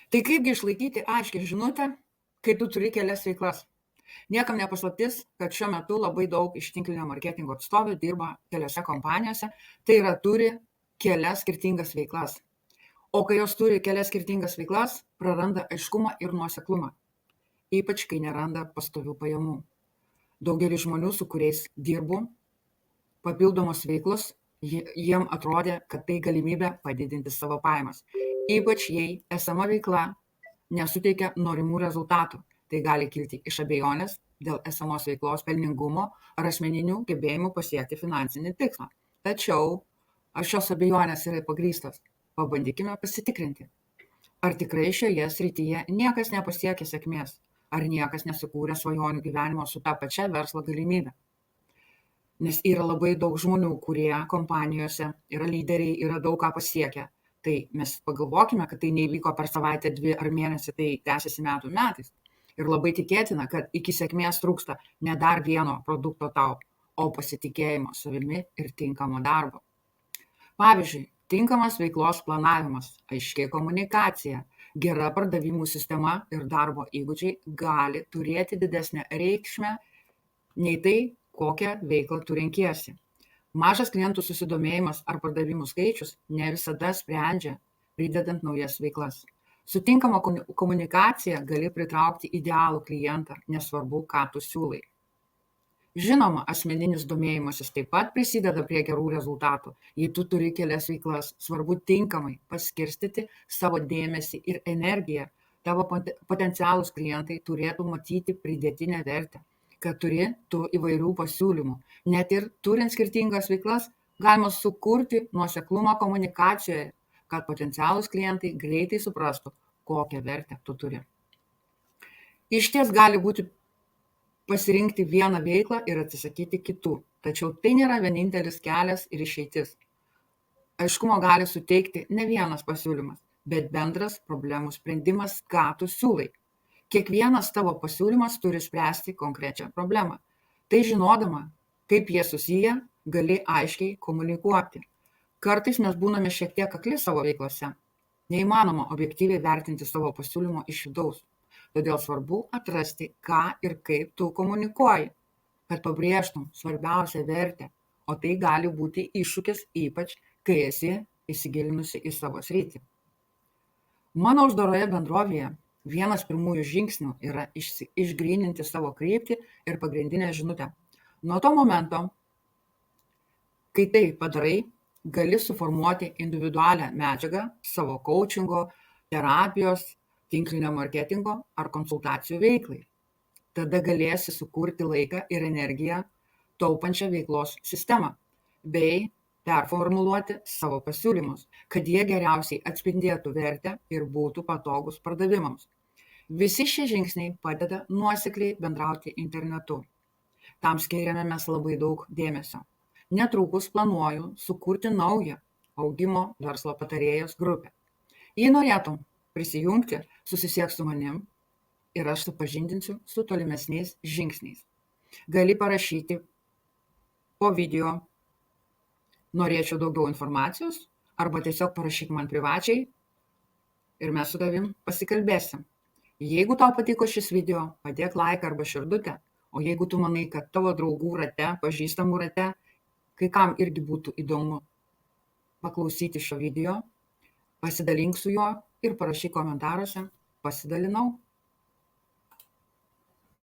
Tai kaipgi išlaikyti aiškią žinutę, kai tu turi kelias veiklas? Niekam ne paslaptis, kad šiuo metu labai daug iš tinklinio marketingo atstovių dirba keliose kompanijose, tai yra turi kelias skirtingas veiklas. O kai jos turi kelias skirtingas veiklas, praranda aiškumą ir nuoseklumą, ypač kai neranda pastovių pajamų. Daugelis žmonių, su kuriais dirbu, papildomos veiklos, jiem atrodė, kad tai galimybė padidinti savo pajamas. Ypač jei esama veikla nesuteikia norimų rezultatų. Tai gali kilti iš abejonės dėl esamos veiklos pelningumo ar asmeninių gebėjimų pasiekti finansinį tikslą. Tačiau, ar šios abejonės yra pagrįstos? Pabandykime pasitikrinti. Ar tikrai šioje srityje niekas nepasiekė sėkmės? Ar niekas nesukūrė svajonių gyvenimo su ta pačia verslo galimybė? Nes yra labai daug žmonių, kurie kompanijose yra lyderiai, yra daug ką pasiekę. Tai mes pagalvokime, kad tai neįvyko per savaitę, 2 ar mėnesį, tai tęsiasi metų metais. Ir labai tikėtina, kad iki sėkmės trūksta ne dar vieno produkto tau, o pasitikėjimo savimi ir tinkamo darbo. Pavyzdžiui, tinkamas veiklos planavimas, aiški komunikacija, gera pardavimų sistema ir darbo įgūdžiai gali turėti didesnę reikšmę nei tai, kokią veiklą tu renkiesi. Mažas klientų susidomėjimas ar pardavimų skaičius ne visada sprendžia, pridedant naujas veiklas. Su tinkama komunikacija gali pritraukti idealų klientą, nesvarbu, ką tu siūlai. Žinoma, asmeninis domėjimasis taip pat prisideda prie gerų rezultatų. Jei tu turi kelias veiklas, svarbu tinkamai paskirstyti savo dėmesį ir energiją. Tavo potencialūs klientai turėtų matyti pridėtinę vertę, kad turi tu įvairių pasiūlymų. Net ir turint skirtingas veiklas, galima sukurti nuoseklumą komunikacijoje, kad potencialūs klientai greitai suprastų, kokią vertę tu turi. Išties gali būti pasirinkti vieną veiklą ir atsisakyti kitų, tačiau tai nėra vienintelis kelias ir išeitis. Aiškumo gali suteikti ne vienas pasiūlymas, bet bendras problemų sprendimas, ką tu siūlai. Kiekvienas tavo pasiūlymas turi spręsti konkrečią problemą. Tai žinodama, kaip jie susiję, gali aiškiai komunikuoti. Kartais mes būname šiek tiek akli savo veiklose. Neįmanoma objektyviai vertinti savo pasiūlymo iš vidaus. Todėl svarbu atrasti, ką ir kaip tu komunikuoji, kad pabrėžtum svarbiausią vertę, o tai gali būti iššūkis, ypač kai esi įsigilinusi į savo sritį. Mano uždaroje bendrovėje vienas pirmųjų žingsnių yra išgryninti savo kryptį ir pagrindinę žinutę. Nuo to momento, kai tai padarai, gali suformuoti individualią medžiagą savo coachingo, terapijos, tinklinio marketingo ar konsultacijų veiklai. Tada galėsi sukurti laiką ir energiją taupančią veiklos sistemą, bei performuluoti savo pasiūlymus, kad jie geriausiai atspindėtų vertę ir būtų patogus pardavimams. Visi šie žingsniai padeda nuosekliai bendrauti internetu. Tam skiriame mes labai daug dėmesio. Netrukus planuoju sukurti naują augimo verslo patarėjos grupę. Jei norėtum prisijungti, susisiek su manim ir aš supažindinsiu su tolimesniais žingsniais. Gali parašyti po video, norėčiau daugiau informacijos, arba tiesiog parašyk man privačiai ir mes su tavim pasikalbėsim. Jeigu tau patiko šis video, padėk laiką arba širdutę, o jeigu tu manai, kad tavo draugų rate, pažįstamų rate, kai kam irgi būtų įdomu paklausyti šio video, pasidalink su juo ir parašyk komentaruose, pasidalinau.